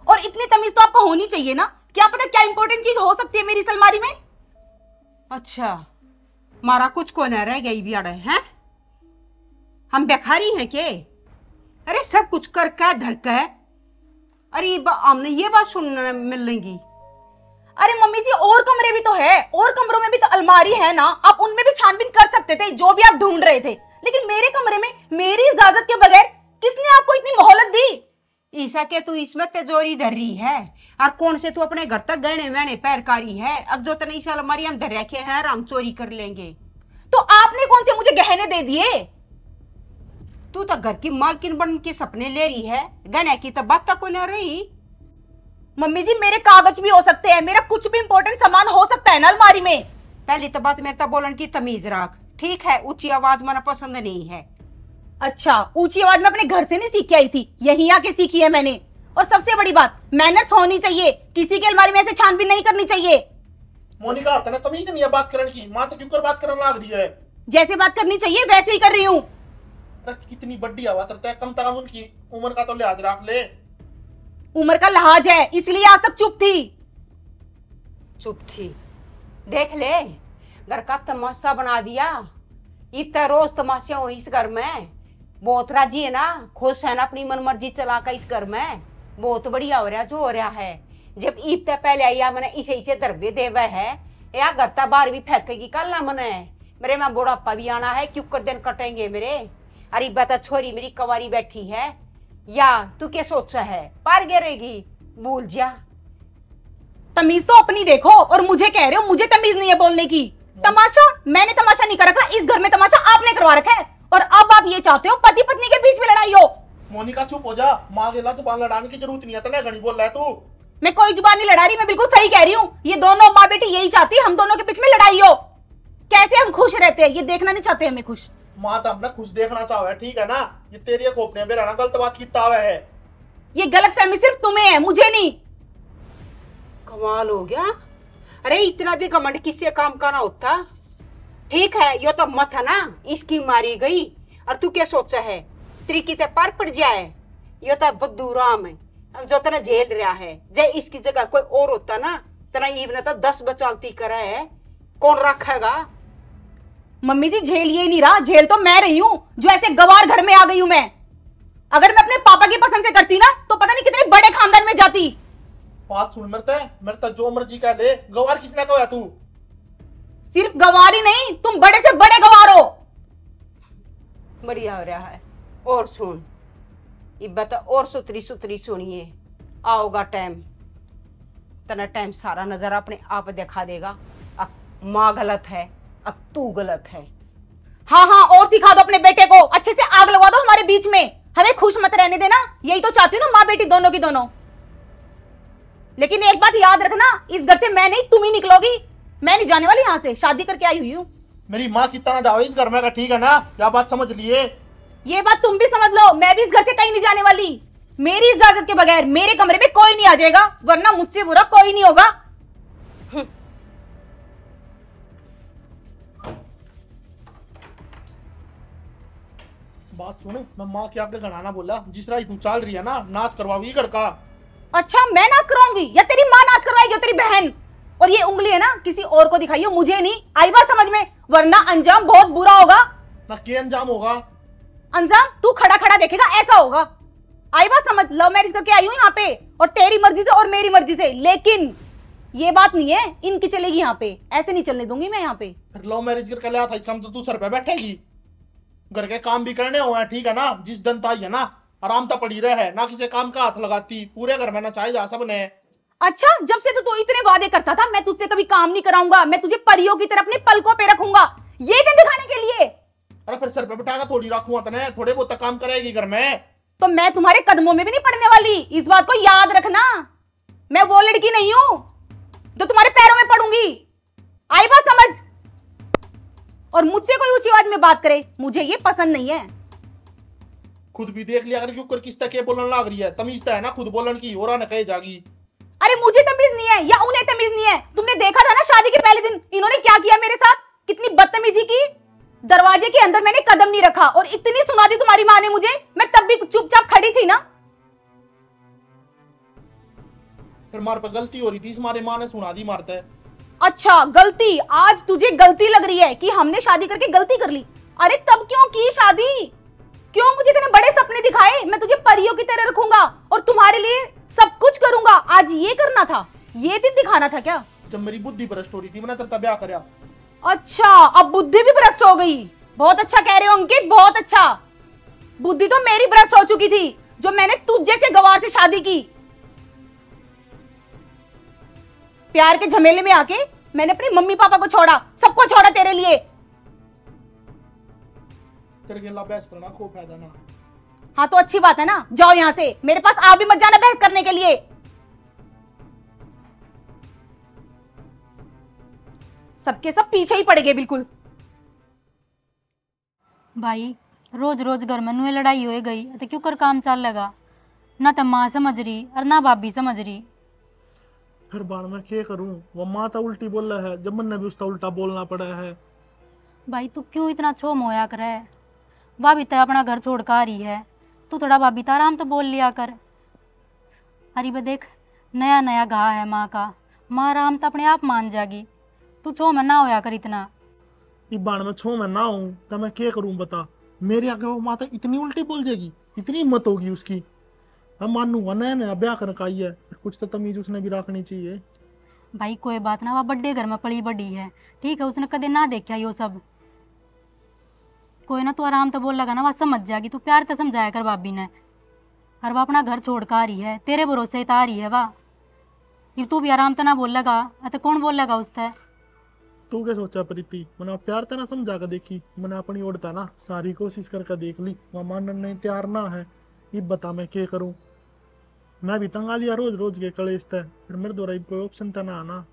और इतनी तमीज तो आपको होनी चाहिए ना, क्या पता क्या इंपॉर्टेंट चीज हो सकती है मेरी इस अलमारी में। अच्छा, मारा कुछ को न रह गई बियाड़ा है? हम बेखारी हैं के? अरे सब कुछ कर क्या धर के? अरे हमने ये बात सुनने मिलेगी। अरे मम्मी जी और कमरे भी तो है, और कमरों में भी तो अलमारी है ना, आप उनमें भी छानबीन कर सकते थे जो भी आप ढूंढ रहे थे। लेकिन मेरे कमरे में मेरी इजाजत के बगैर किसने आपको इतनी मोहलत दी? ईसा के तू इसमें तिजोरी धर रही है, और कौन से तू अपने घर तक गहने वहने पैरकारी है? अब जो तने इस अलमारी हम धर रखे हैं हम चोरी कर लेंगे। तो आपने कौन से मुझे गहने दे दिए? तू तो घर की मालकिन बन के सपने ले रही है, गहने की तो बात तक न रही। मम्मी जी मेरे कागज भी हो सकते हैं, मेरा कुछ भी इंपॉर्टेंट सामान हो सकता है ना अलमारी में। पहली तो बात मेरे तो बोलन की तमीज रख, ठीक है? ऊंची आवाज मना पसंद नहीं है। अच्छा, ऊंची आवाज में अपने घर से नहीं सीख के आई थी, यहीं आके सीखी है मैंने। और सबसे बड़ी बात, मैनर्स होनी चाहिए, किसी की अलमारी में ऐसे छानबीन नहीं करनी चाहिए। मोनिका तने तमीज नहीं है बात करने की, मां तो क्यों कर बात करने लग रही है? जैसे बात करनी चाहिए वैसे ही कर रही हूँ। कितनी बड़ी आवाज करता है, कम से कम उनकी उम्र का तो लिहाज रख ले। उम्र का लिहाज है, इसलिए आज तक चुप थी। चुप थी? देख ले, घर का तमाशा बना दिया। इतना रोज तमाशा हो इस घर में। बहुत राजी है ना, खुश है ना अपनी मन मर्जी चला कर इस घर में। बहुत बढ़िया हो रहा जो हो रहा है। जब ईद तक पहले आया मैंने इसे इसे दरबे देवे है या घर तक बाहर भी फेंकेगी कल ना मने। मेरे में बुढ़ापा भी आना है, क्यों कर दिन कटेंगे मेरे। अरे बता छोरी मेरी कवारी बैठी है या तू क्या सोचा है पार गिरेगी? भूल जा। तमीज तो अपनी देखो और मुझे कह रहे हो मुझे तमीज नहीं है बोलने की। तमाशा मैंने तमाशा नहीं कर रखा, इस घर में तमाशा आपने करवा रखा है। और अब आप ये चाहते हो पति पत्नी के बीच में लड़ाई हो। मोनिका चुप हो जा, माँ के जुबान लड़ाने की जरूरत नहीं है। तने घड़ी बोल रहा है तू। मैं कोई जुबान नहीं लड़ा रही, मैं बिल्कुल सही कह रही हूँ। ये दोनों माँ बेटी यही चाहती है हम दोनों के बीच में लड़ाई हो। कैसे हम खुश रहते हैं ये देखना नहीं चाहते हमें खुश। माँ तो हमने खुश देखना चाहे, ठीक है ना। ये तेरी खोपने मेरा ना गलत बात की हुआ है। ये गलत फहमी सिर्फ तुम्हें है, मुझे नहीं। कमाल हो गया। अरे इतना भी घमंड किससे काम का ना होता। ठीक है ये तो मत है ना, इसकी मारी गई और तू क्या सोचा है त्रिकी ते पार पड़ जाए। ये तो बद्दू राम है जो तना झेल रहा है। जय इसकी जगह कोई और होता ना तना इवन तो 10 बचालती करा है, कौन रखेगा। मम्मी जी झेल ये नहीं रहा, झेल तो मैं रही हूँ जो ऐसे गवार घर में आ गई हूँ मैं। अगर मैं अपने पापा की पसंद से करती ना तो पता नहीं कितने बड़े खानदान में जाती। बात सुन मेरे जो मर्जी का ले, गवार किसने कहा तू? सिर्फ गवार ही नहीं, तुम बड़े से बड़े गवार हो। बढ़िया हो रहा है। और सुन इब्बत और सुतरी सुतरी सुनिए, आओगा टाइम तना टाइम सारा नजर अपने आप दिखा देगा। अब माँ गलत है, अब तू गलत है। हाँ हाँ और सिखा दो अपने बेटे को, अच्छे से आग लगवा दो हमारे बीच में। हमें खुश मत रहने देना, यही तो चाहती हूँ ना माँ बेटी दोनों की दोनों। लेकिन एक बात याद रखना, इस घर से मैं नहीं तुम ही निकलोगी। मैं नहीं जाने वाली यहाँ से, शादी करके आई हुई हूँ। मेरी माँ कितना ना जाओ इस घर में का, ठीक है ना। क्या बात समझ लिए? ये बात तुम भी समझ लो, मैं भी इस घर से कहीं नहीं जाने वाली। मेरी इजाजत के बगैर मेरे कमरे में कोई नहीं आ जाएगा, वरना मुझसे बुरा कोई नहीं होगा। बात सुनो, मैं माँ के आगे गड़ाना बोला। जिस राह तू चल रही है ना, नाश करवाओगी घर का। अच्छा मैं नाश करवाऊंगी या तेरी माँ नाश करवाएगी और तेरी बहन? और ये उंगली है ना किसी और को दिखाइयो, मुझे नहीं। आई बात समझ में, वरना अंजाम बहुत बुरा होगा। ना क्या अंजाम होगा? अंजाम तू खड़ा खड़ा देखेगा ऐसा होगा। आई बात समझ, लव मैरिज करके आई हूँ यहाँ पे, और तेरी मर्जी से और मेरी मर्जी से। लेकिन ये बात नहीं है इनकी चलेगी यहाँ पे, ऐसे नहीं चलने दूंगी मैं यहाँ पे। फिर लव मैरिज करके लिया था, इसका मतलब तू सर पे बैठेगी। घर के काम भी करने हुए हैं, ठीक है ना। जिस दिन ताई है ना आराम तो पड़ी रहे, ना किसी काम का हाथ लगाती। पूरे घर में ना चाहे जा सबने। अच्छा जब से तो तू इतने वादे करता था मैं तुझसे कभी काम नहीं कराऊंगा, मैं तुझे परियों की तरह अपने पलकों पे रखूंगा, ये दिन दिखाने के लिए। अरे फिर सर पे बिठाकर थोड़ी रखूंगा तने, थोड़े बहुत काम करेगी घर में। तो मैं तुम्हारे कदमों में भी नहीं पड़ने वाली, इस बात को याद रखना। मैं वो लड़की नहीं हूं जो तुम्हारे पैरों में पड़ूंगी। आई बात समझ? और मुझसे कोई ऊंची आवाज में बात करे मुझे ये पसंद नहीं है। खुद भी देख लिया अगर क्यों कर किस तक बोलने लग रही है। तमीज तो है ना खुद बोलन की, और ना कहे जागी। अरे मुझे तमीज नहीं है या उन्हें तमीज नहीं है? तुमने देखा था ना शादी के पहले दिन इन्होंने क्या किया मेरे साथ, कितनी बदतमीजी की। दरवाजे के अंदर मैंने कदम नहीं रखा और इतनी सुना दी तुम्हारी माँ ने मुझे, मैं तब भी चुपचाप खड़ी थी ना। फिर मार पर गलती हो रही थी, इस मारे माँ ने सुना दी मारते। अच्छा गलती, आज तुझे गलती लग रही है कि हमने शादी करके गलती कर ली। अरे तब क्यों की शादी? क्यों मुझे इतने बड़े सपने दिखाए? मैं तुझे परियों की तरह रखूंगा और तुम्हारे लिए सब कुछ करूंगा। आज ये करना था, ये दिन दिखाना था क्या? जब मेरी बुद्धि भ्रष्ट हो रही थी मैंने तेरा ब्याह करया। अच्छा अब बुद्धि भी भ्रष्ट हो गई। बहुत अच्छा कह रहे हो अंकित, बहुत अच्छा। बुद्धि तो मेरी भ्रष्ट हो चुकी थी जो मैंने तुझ जैसे गवार से शादी की। प्यार के झमेले में आके मैंने अपनी मम्मी पापा को छोड़ा, सबको छोड़ा तेरे लिए। तेरे के बहस करना खूब फायदा ना। हाँ तो अच्छी बात है ना, जाओ यहां से, मेरे पास आप भी मत जाना बहस करने के लिए। सबके सब पीछे ही पड़ गए बिल्कुल। भाई रोज रोज घर में नुए लड़ाई हो गई तो क्यों कर काम चल लगा। ना तो माँ समझ रही और ना भाभी समझ रही। फिर बार मैं क्या करूं, वो माँ तो उल्टी बोल रहा है, जब मैंने भी उसका उल्टा बोलना पड़ा है। भाई तू क्यों इतना छोम होया करे। भाभी तो अपना घर छोड़ कर आ रही है, तू थोड़ा भाभी तो आराम तो बोल लिया कर। अरे बे देख, नया नया घा है माँ का, माँ आराम तो अपने आप मान जाएगी। तू छो में ना होया कर इतना। इस बार में 6 महीना हूँ तो मैं क्या करूँ बता। मेरे आगे वो माता इतनी उल्टी बोल जाएगी, इतनी हिम्मत होगी उसकी। मैं मानूंगा नया नया ब्याह कर आई है, कुछ तो तमीज उसने भी रखनी चाहिए। भाई कोई बात ना, वह बड्डे घर में पली बड़ी है, ठीक है, उसने कदे ना देखा यो सब। कोई ना, तू आराम तो बोल लगा ना, वह समझ जाएगी। तू प्यार तो समझाया कर भाभी ने। और वह अपना घर छोड़ कर आ रही है, तेरे भरोसे तो आ रही है वाह। ये तू भी आराम तो ना बोल लगा, तो कौन बोल लगा उससे। तू क्या सोचा प्रीति, मैंने प्यार तो ना समझा कर देखी, मैंने अपनी ओरता ना सारी कोशिश करके देख ली, वह मानने तैयार ना है। ये बता मैं क्या करूँ। मैं भी तंगा लिया रोज रोज के कलेश तय, फिर मेरे द्वारा कोई ऑप्शन तो ना आना।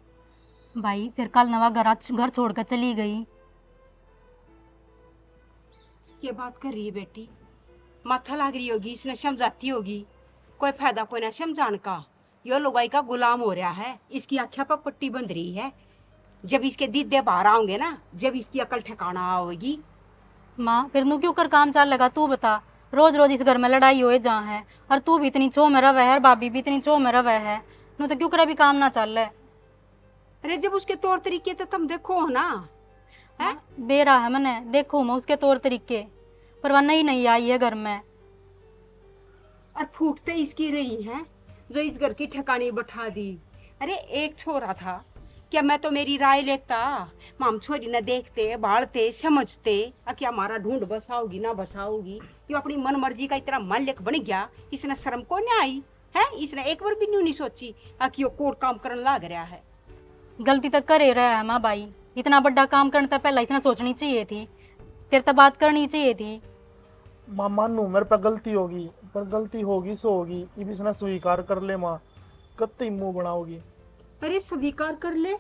भाई फिर कल नवा घर छोड़कर चली गई। ये बात कर रही है बेटी, माथा लाग रही होगी, इसने समझाती होगी, कोई फायदा कोई ना समझाने का। यो लुगाई का गुलाम हो रहा है, इसकी आँखें पर पट्टी बंध रही है। जब इसके दीदे बाहर आओगे ना, जब इसकी अकल ठिकाना आओगी। माँ फिर नू क्यों कर काम चाल लगा, तू बता। रोज रोज इस घर में लड़ाई होए जहाँ है, और तू भी इतनी छो में रवे है, और भाभी भी इतनी छो में रवे है, नू तो क्यों कर भी काम ना चल है। अरे जब उसके तौर तरीके तो तुम देखो ना। है बेरा है मैंने देखो मैं उसके तौर तरीके, पर वह नहीं आई है घर में। और फूटते इसकी रही है जो इस घर की ठिकानी बैठा दी। अरे एक छोरा था, क्या मैं तो मेरी राय लेता, माम छोरी न देखते बाढ़ते समझते क्या हमारा ढूंढ बसाओगी ना बसाओगी। ये अपनी मन मर्जी का इतना मालिक बन गया, इसने शर्म को नहीं आई है। इसने एक बार भी नहीं सोची कि वो कोर्ट काम करने लग रहा है। गलती तक करे रहा है माँ भाई, इतना बड़ा काम करने तक पहला इसने सोचनी चाहिए थी, तेरे तक बात करनी चाहिए थी। माँ मानू मेरे पे गलती होगी, पर गलती होगी सो होगी, ये भी इसने स्वीकार कर ले माँ, कत्ती मुंह बनाओगी। अरे स्वीकार कर ले,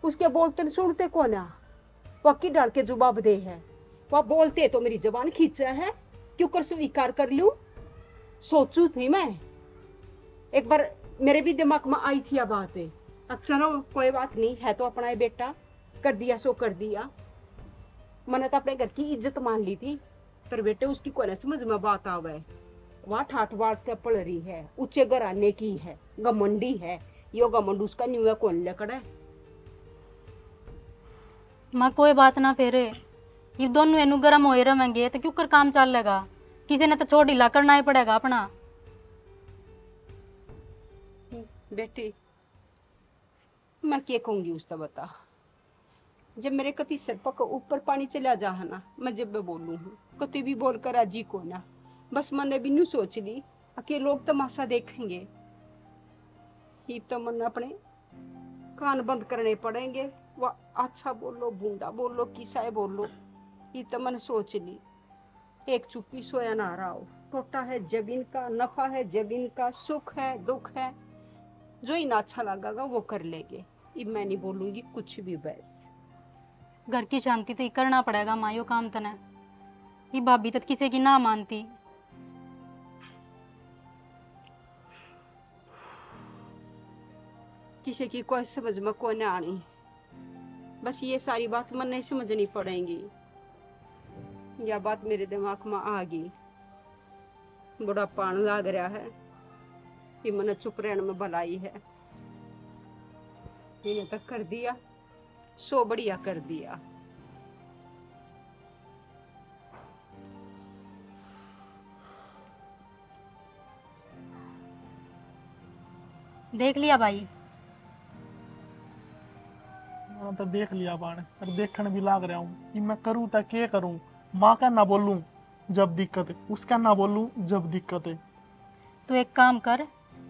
उसके बोलते सुनते कौन है, पक्की डाल के जवाब दे है। वह बोलते तो मेरी जबान खींचा है, क्यों कर स्वीकार कर लूं। सोचू थी मैं, एक बार मेरे भी दिमाग में आई थी अब बात। अब चलो कोई बात नहीं है, तो अपना बेटा कर दिया सो कर दिया। मैंने तो अपने घर की इज्जत मान ली थी, पर बेटे उसकी कोई ना समझ में बात आवे। वह ठाठ बात के पड़ रही है, ऊंचे घराने की है, घमंडी है। यो घमंड उसका न्यू कौन लेकर। माँ कोई बात ना, फिर ये दोनों एनु गर्म होए रहेंगे तो क्यों कर काम चल लेगा। किसी ने तो छोड़ ढीला करना ही पड़ेगा अपना। बेटी मैं क्या कहूंगी उसका बता। जब मेरे कति सिर पर ऊपर पानी चला जा है ना, मैं जब मैं बोलूँ हूँ कति भी बोल कर राजी को ना। बस मैंने भी नहीं सोच ली कि लोग तमाशा देखेंगे, ही तो मन अपने कान बंद करने पड़ेंगे। वह अच्छा बोलो बूंदा बोलो किसा बोलो, ये तो मैंने सोच ली। एक चुप्पी सोया ना रहा हो, टोटा है जबीन का, नफा है जबीन का, सुख है दुख है, जो ही ना अच्छा लगेगा वो कर लेंगे। ये मैं नहीं बोलूंगी कुछ भी। बस घर की शांति तो करना पड़ेगा माँ, यो काम तने। ये भाभी तो किसी की ना मानती। किसी की कोई समझ में कोई नहीं आनी, बस ये सारी बात मन नहीं समझनी पड़ेगी। यह बात मेरे दिमाग में आ गई, बड़ा पान लग रहा है, ये मैंने चुप रहने में भलाई है। इन्हें तक कर दिया सो बढ़िया कर दिया। देख लिया भाई। हाँ तो देख लिया बाण, पर देखने भी लाग रहा हूँ कि मैं करूँ तो क्या करूँ। माँ का ना बोलूँ जब दिक्कत है, उसका ना बोलूँ जब दिक्कत है। तो एक काम कर,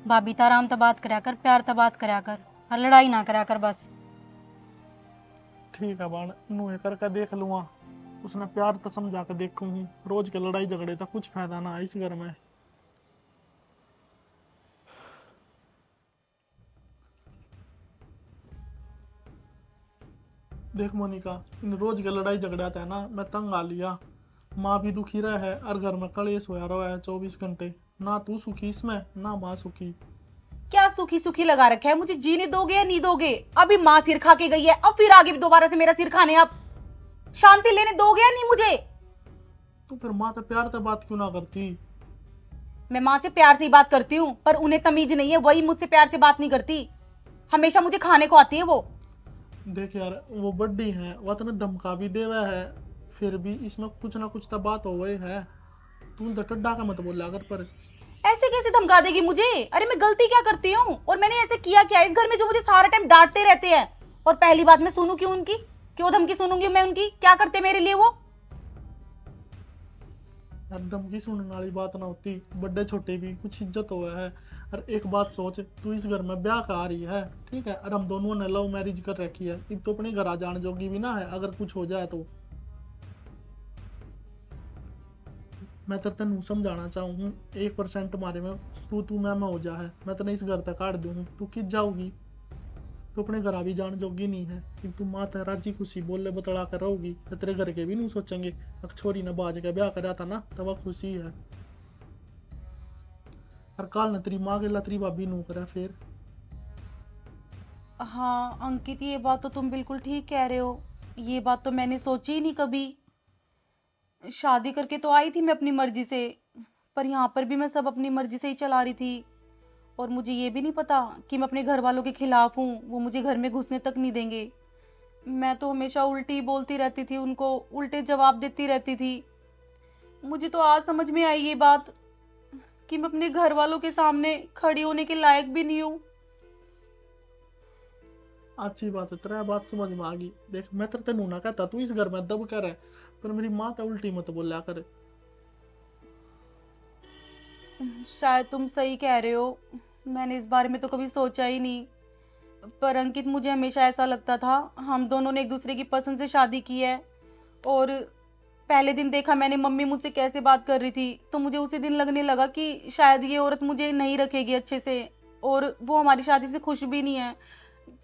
भाभी ताराम तो बात कराया कर, प्यार तो बात कराया कर, और लड़ाई ना कराया कर बस। ठीक है बाण, नुए करके देख लूँगा, उसने प्यार तो समझा कर देखूंगी। रोज के लड़ाई झगड़े तो कुछ फायदा ना है इस घर में। देख मोनिका, इन रोज के लड़ाई झगड़े आता है ना, मैं तंग आ लिया। माँ भी दुखी रहा है और घर में कलेश होया रहा है 24 घंटे। ना तू सुखी इसमें, ना माँ सुखी। क्या सुखी सुखी लगा रखा है, मुझे जीने दोगे या नहीं दोगे? अभी माँ सिर खा के गई है, अब फिर आगे भी दोबारा से मेरा सिर खाने आप शांति लेने दोगे या नहीं मुझे? तो फिर माँ तो प्यार तो बात क्यों ना करती? मैं माँ से प्यार से ही बात करती हूँ, पर उन्हें तमीज नहीं है, वही मुझसे प्यार से बात नहीं करती। हमेशा मुझे खाने को आती है वो। देख यार, वो बड्डी है, वो तो धमका भी देवा है, फिर भी इसमें कुछ ना कुछ तो बात हो गई है। तू तो टड्डा का मत बोला अगर पर। ऐसे कैसे धमका देगी मुझे? अरे मैं गलती क्या करती हूँ? और मैंने ऐसे किया क्या इस घर में जो मुझे सारा टाइम डांटते रहते हैं? और पहली बात मैं सुनूं क्यों उनकी? क्यों धमकी सुनूंगी मैं उनकी? क्या करते मेरे लिए वो? यार धमकी सुनने वाली बात ना होती, बड़े छोटे भी कुछ इज्जत हुआ है। और एक बात सोच, तू इस घर में ब्याह का आ रही है, ठीक है, और हम दोनों ने लव मैरिज कर रखी है, अब तो अपने घर आ जाने जोगी भी ना है। अगर कुछ हो जाए तो मैं तेरे तेन समझाना चाहूँ 1% मारे में तू मैं हो जा है, मैं तेने इस घर तक काट दूँ, तू किस जाऊगी? तो अपने घर आ भी जाने जोगी नहीं है। कि तू माँ ते राजी खुशी बोले बतला कर रहोगी तो तेरे घर के भी नहीं सोचेंगे। अगर छोरी ने बाज का ब्याह करा था ना तब वह खुशी है। और काल ने तेरी माँ के ला तेरी भाभी नू करा फिर। हाँ अंकित, ये बात तो तुम बिल्कुल ठीक कह रहे हो। ये बात तो मैंने सोची ही नहीं कभी। शादी करके तो आई थी मैं अपनी मर्जी से, पर यहाँ पर भी मैं सब अपनी मर्जी से ही चला रही थी। और मुझे ये भी नहीं पता कि मैं अपने घर वालों के खिलाफ हूँ, वो मुझे घर में घुसने तक नहीं देंगे। मैं तो हमेशा उल्टी बोलती रहती थी, उनको उल्टे जवाब देती रहती थी। मुझे तो आज समझ में आई ये बात कि मैं अपने घर वालों के सामने खड़ी होने के लायक भी नहीं हूँ। अच्छी बात है, तेरा बात समझ में आ गई। देख मैं तेरे तेनू ना कहता तू इस घर में दब कर है, पर मेरी माँ तो उल्टी मत बोला कर। शायद तुम सही कह रहे हो, मैंने इस बारे में तो कभी सोचा ही नहीं। पर अंकित, मुझे हमेशा ऐसा लगता था हम दोनों ने एक दूसरे की पसंद से शादी की है। और पहले दिन देखा मैंने मम्मी मुझसे कैसे बात कर रही थी, तो मुझे उसी दिन लगने लगा कि शायद ये औरत मुझे नहीं रखेगी अच्छे से, और वो हमारी शादी से खुश भी नहीं है।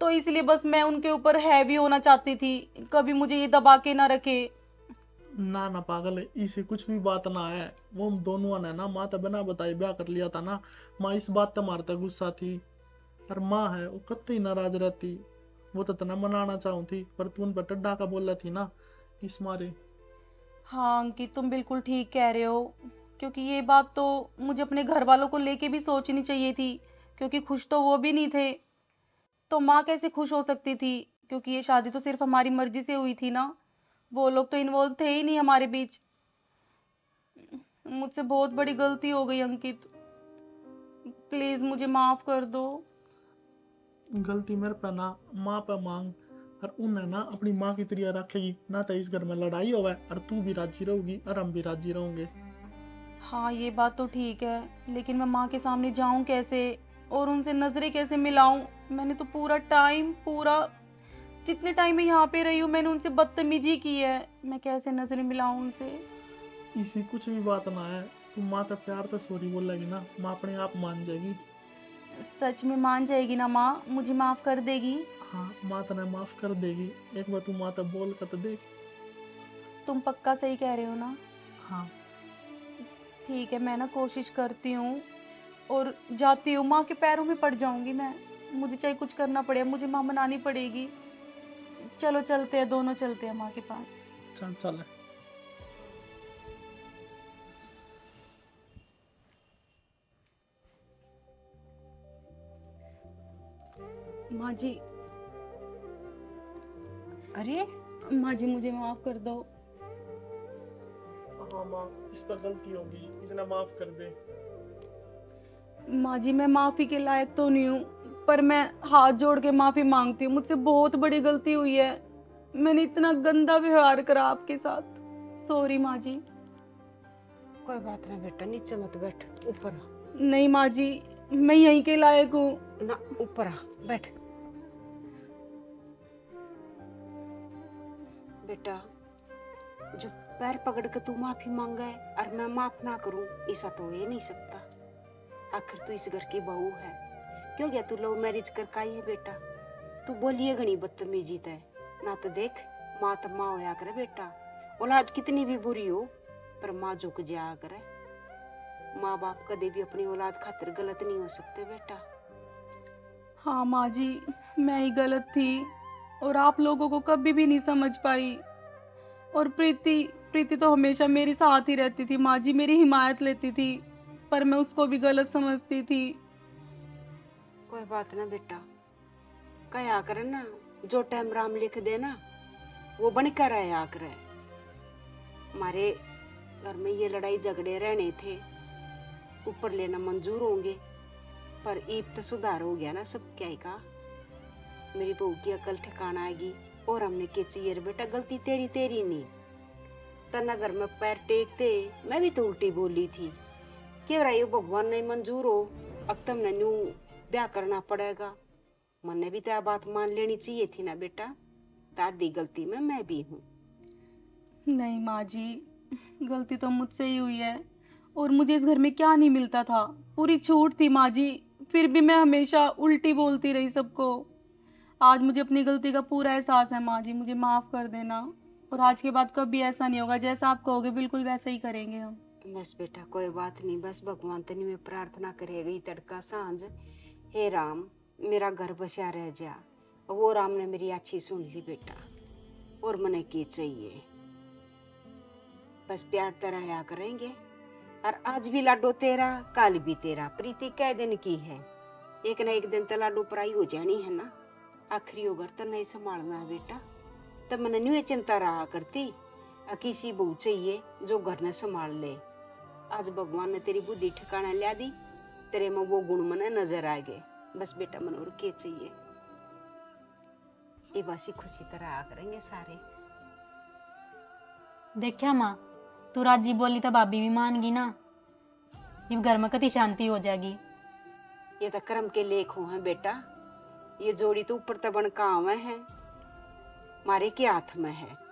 तो इसलिए बस मैं उनके ऊपर हैवी होना चाहती थी, कभी मुझे ये दबा के ना रखे। ना ना पागल है, इसे कुछ भी बात ना है। वो हम दोनों ने ना माँ तो बिना बताए ब्याह कर लिया था ना। माँ इस बात तो मारता गुस्सा थी, और माँ है वो कत्ती नाराज रहती। वो तो तना मनाना चाहूँ थी, पर तू उन पर टड्डा का बोल रही थी ना, इस मारे। हाँ अंकित, तुम बिल्कुल ठीक कह रहे हो, क्योंकि ये बात तो मुझे अपने घर वालों को लेके भी सोचनी चाहिए थी, क्योंकि खुश तो वो भी नहीं थे। तो माँ कैसे खुश हो सकती थी? क्योंकि ये शादी तो सिर्फ हमारी मर्जी से हुई थी ना, वो लोग तो इन्वॉल्व थे ही नहीं हमारे बीच। मुझसे बहुत बड़ी गलती हो गई अंकित, प्लीज मुझे माफ कर दो। गलती मेरे पे ना, माँ पे मांग। और उन्हें ना अपनी माँ की तरह रखेगी ना, तो इस घर में लड़ाई होगा और तू भी राजी रहोगी और हम भी राजी रहोगे। हाँ ये बात तो ठीक है, लेकिन मैं माँ के सामने जाऊं कैसे और उनसे नजरें कैसे मिलाऊं? मैंने तो पूरा जितने टाइम मैं यहाँ पे रही हूँ मैंने उनसे बदतमीजी की है। मैं कैसे नजरें मिलाऊं उनसे? इसी कुछ भी बात ना है, तू माँ तो प्यार तो सॉरी बोलेगी ना, माँ अपने आप मान जाएगी। सच में मान जाएगी ना माँ? मुझे माफ कर देगी? हाँ माँ तने माफ कर देगी, एक बार तू माँ तो बोल कर तो देख। तुम पक्का सही कह रहे हो ना? हाँ ठीक है, मैं ना कोशिश करती हूँ और जाती हूँ, माँ के पैरों में पड़ जाऊंगी मैं। मुझे चाहे कुछ करना पड़े, मुझे माँ मनानी पड़ेगी। चलो चलते हैं, दोनों चलते हैं माँ के पास। चल चल। माँ जी, अरे माँ जी मुझे माफ कर दो। हाँ माँ, इस पर गलती होगी, इतना माफ कर दे। माँ जी मैं माफी के लायक तो नहीं हूँ, पर मैं हाथ जोड़ के माफी मांगती हूँ। मुझसे बहुत बड़ी गलती हुई है, मैंने इतना गंदा व्यवहार करा आपके साथ। सॉरी माँ जी। कोई बात ना बेटा, नीचे मत बैठ, ऊपर आ। नहीं माँ जी, मैं यहीं के लायक हूँ। ना ऊपर आ, बैठ। बेटा जो पैर पकड़ के तू माफी मांगा है और मैं माफ ना करूं, ऐसा तो हो ही नहीं सकता। आखिर तू इस घर की बहू है, क्यों गया तू लव मैरिज कर का ही है बेटा। तू बोलिए घनी बदतमीजी तय ना, तो देख माँ तो माँ होया करे बेटा। औलाद कितनी भी बुरी हो पर माँ झुक जाया करे। माँ बाप कदे भी अपनी औलाद खातिर गलत नहीं हो सकते बेटा। हाँ माँ जी, मैं ही गलत थी और आप लोगों को कभी भी नहीं समझ पाई। और प्रीति तो हमेशा मेरे साथ ही रहती थी माँ जी, मेरी हिमायत लेती थी। पर मैं उसको भी गलत समझती थी। कोई बात ना बेटा, कया करे ना, जो टाइम राम लिख दे ना वो बन कर आया करे। हमारे घर में ये लड़ाई झगड़े रहने थे, ऊपर लेना मंजूर होंगे, पर ईब तो सुधार हो गया ना सब। क्या ही कहा, मेरी बहू की अकल ठिकाना आएगी और हमने के चाहिए रे बेटा, गलती तेरी तेरी नहीं। तना घर में पैर टेकते मैं भी तो उल्टी बोली थी कि भाई भगवान नहीं मंजूर हो, अब तुमने न्यू ब्याह करना पड़ेगा। मैंने भी तो बात मान लेनी चाहिए थी ना बेटा, दादी गलती में मैं भी हूँ। नहीं माँ जी, गलती तो मुझसे ही हुई है, और मुझे इस घर में क्या नहीं मिलता था, पूरी छूट थी माँ जी, फिर भी मैं हमेशा उल्टी बोलती रही सबको। आज मुझे अपनी गलती का पूरा एहसास है माँ जी, मुझे माफ़ कर देना, और आज के बाद कभी ऐसा नहीं होगा, जैसा आप कहोगे बिल्कुल वैसा ही करेंगे हम। बस बेटा कोई बात नहीं, बस भगवान तनी में प्रार्थना करेगी तड़का सांझ, हे राम मेरा घर बसा रह जा। वो राम ने मेरी अच्छी सुन ली बेटा, और मने की चाहिए, बस प्यार तरह करेंगे। और आज भी लाडो तेरा, कल भी तेरा, प्रीति कै दिन की है, एक ना एक दिन तो लाडो पराई हो जानी है ना। आखिरी होकर तो नहीं संभालना है बेटा, तब मैंने न्यू चिंता रहा करती, किसी बहू चाहिए जो घर ने संभाल ले। आज भगवान ने तेरी बुद्धि ठिकाना ला दी, तेरे में वो गुण मने नजर आ गए। बस बेटा मन और के चाहिए, ये बासी खुशी तरह आ करेंगे सारे। देखा माँ, तू राजी बोली तो भाभी भी मान गई ना, ये घर में कति शांति हो जाएगी। ये तो कर्म के लेख हो हैं बेटा, ये जोड़ी तो ऊपर तबन काम है, मारे के हाथ में है।